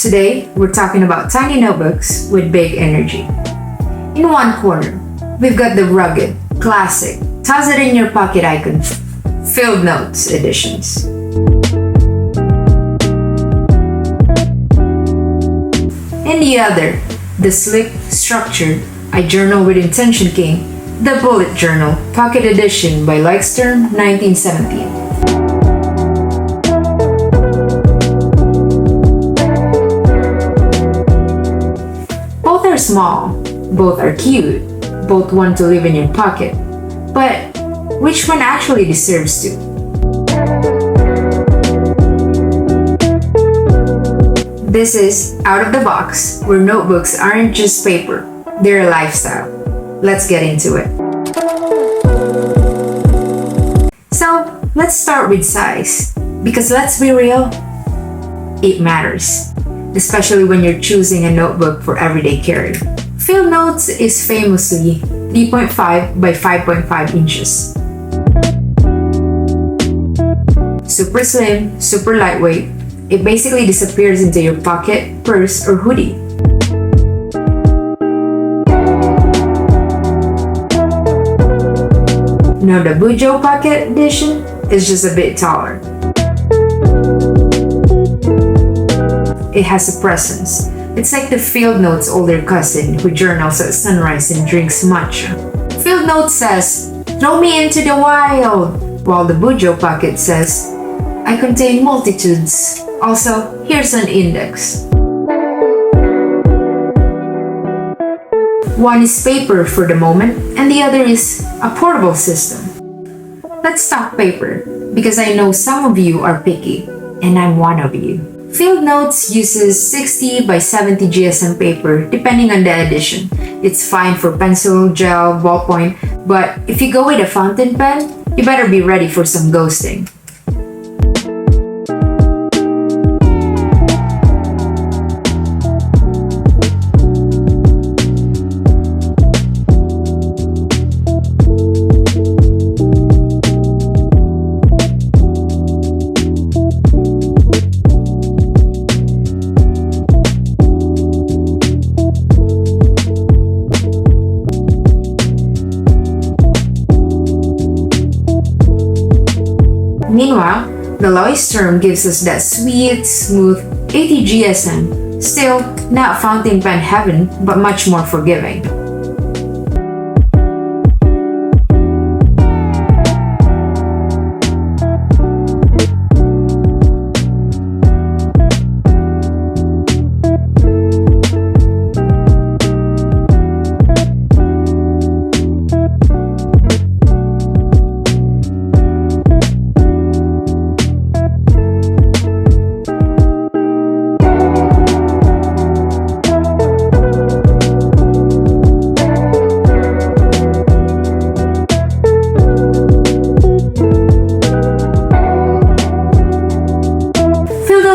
Today, we're talking about tiny notebooks with big energy. In one corner, we've got the rugged, classic, toss it in your pocket icon, Field Notes editions. In the other, the slick, structured, I journal with intention king, the Bullet Journal, Pocket Edition by Leichtstern, 1917. Both are small, both are cute, both want to live in your pocket. But which one actually deserves to? This is Out of the Box, where notebooks aren't just paper, they're a lifestyle. Let's get into it. So, let's start with size, because let's be real, it matters, especially when you're choosing a notebook for everyday carry. Field Notes is famously 3.5 by 5.5 inches. Super slim, super lightweight, it basically disappears into your pocket, purse, or hoodie. Now the BuJo Pocket Edition is just a bit taller. It has a presence. It's like the Field Notes' older cousin who journals at sunrise and drinks matcha. Field Notes says, "Throw me into the wild," while the BuJo Pocket says, "I contain multitudes. Also, here's an index." One is paper for the moment, and the other is a portable system. Let's talk paper, because I know some of you are picky, and I'm one of you. Field Notes uses 60 by 70 GSM paper, depending on the edition. It's fine for pencil, gel, ballpoint, but if you go with a fountain pen, you better be ready for some ghosting. Meanwhile, the Leichtstern gives us that sweet, smooth 80 GSM, still not fountain pen heaven, but much more forgiving.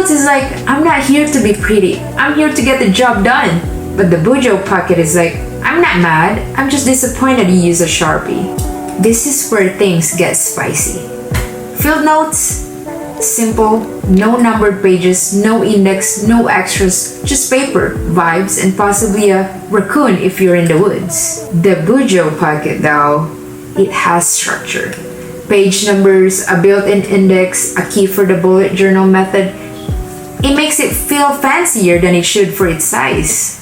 Is like, I'm not here to be pretty, I'm here to get the job done. But the BuJo Pocket is like, I'm not mad, I'm just disappointed you use a Sharpie. This is where things get spicy. Field Notes, simple, no numbered pages, no index, no extras, just paper, vibes, and possibly a raccoon if you're in the woods. The BuJo Pocket though, it has structure. Page numbers, a built-in index, a key for the bullet journal method. It makes it feel fancier than it should for its size.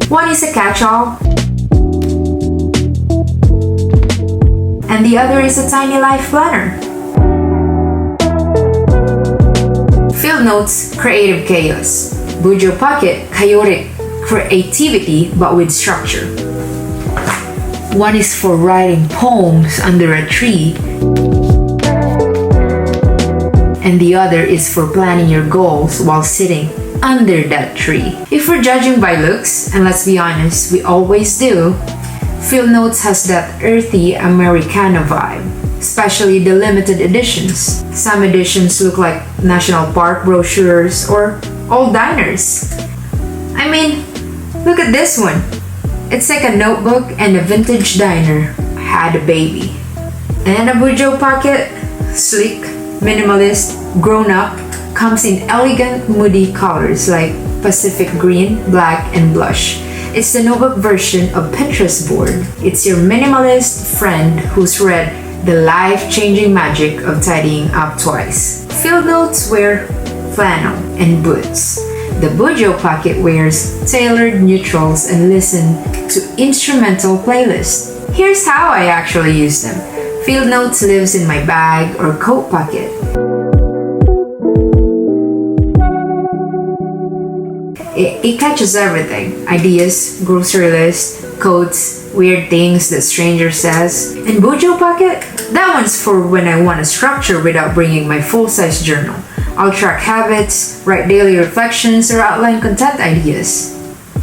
One is a catch-all, and the other is a tiny life planner. Field Notes, creative chaos. BuJo Pocket, chaotic creativity but with structure. One is for writing poems under a tree, and the other is for planning your goals while sitting under that tree. If we're judging by looks, and let's be honest, we always do, Field Notes has that earthy Americana vibe, especially the limited editions. Some editions look like national park brochures or old diners. I mean, look at this one. It's like a notebook and a vintage diner had a baby. And a BuJo pocket, sleek, minimalist, grown up, comes in elegant, moody colors like Pacific green, black, and blush. It's the notebook version of Pinterest board. It's your minimalist friend who's read the life-changing magic of tidying up twice. Field Notes wear flannel and boots. The BuJo pocket wears tailored neutrals and listen to instrumental playlists. Here's how I actually use them. Field Notes lives in my bag or coat pocket. It catches everything. Ideas, grocery list, quotes, weird things that stranger says. And BuJo pocket? That one's for when I want a structure without bringing my full-size journal. I'll track habits, write daily reflections, or outline content ideas.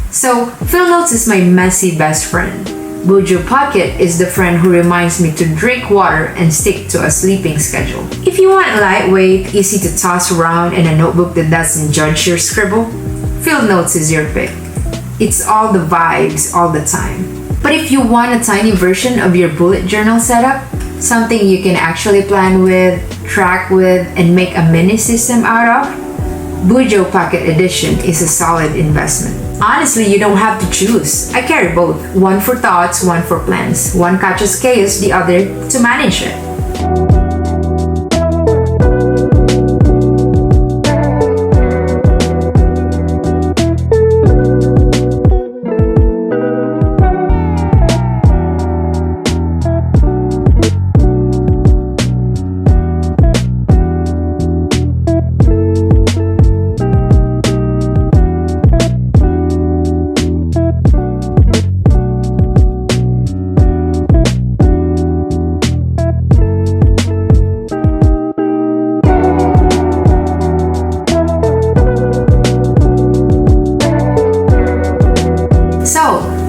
So, Field Notes is my messy best friend. BuJo Pocket is the friend who reminds me to drink water and stick to a sleeping schedule. If you want lightweight, easy to toss around, and a notebook that doesn't judge your scribble, Field Notes is your pick. It's all the vibes all the time. But if you want a tiny version of your bullet journal setup, something you can actually plan with, track with, and make a mini system out of, BuJo Pocket Edition is a solid investment. Honestly, you don't have to choose. I carry both. One for thoughts, one for plans. One catches chaos, the other to manage it.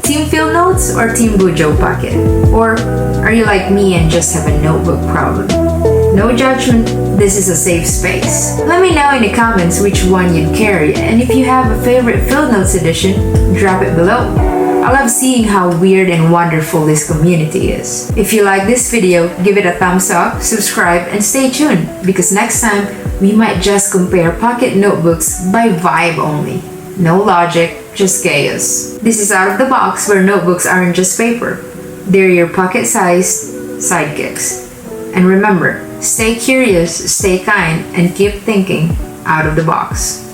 Team Field Notes or Team BuJo Pocket? Or are you like me and just have a notebook problem? No judgment, this is a safe space. Let me know in the comments which one you'd carry, and if you have a favorite Field Notes edition, drop it below. I love seeing how weird and wonderful this community is. If you like this video, give it a thumbs up, subscribe, and stay tuned, because next time, we might just compare pocket notebooks by vibe only. No logic, just chaos. This is Out of the Box, where notebooks aren't just paper. They're your pocket-sized sidekicks. And remember, stay curious, stay kind, and keep thinking out of the box.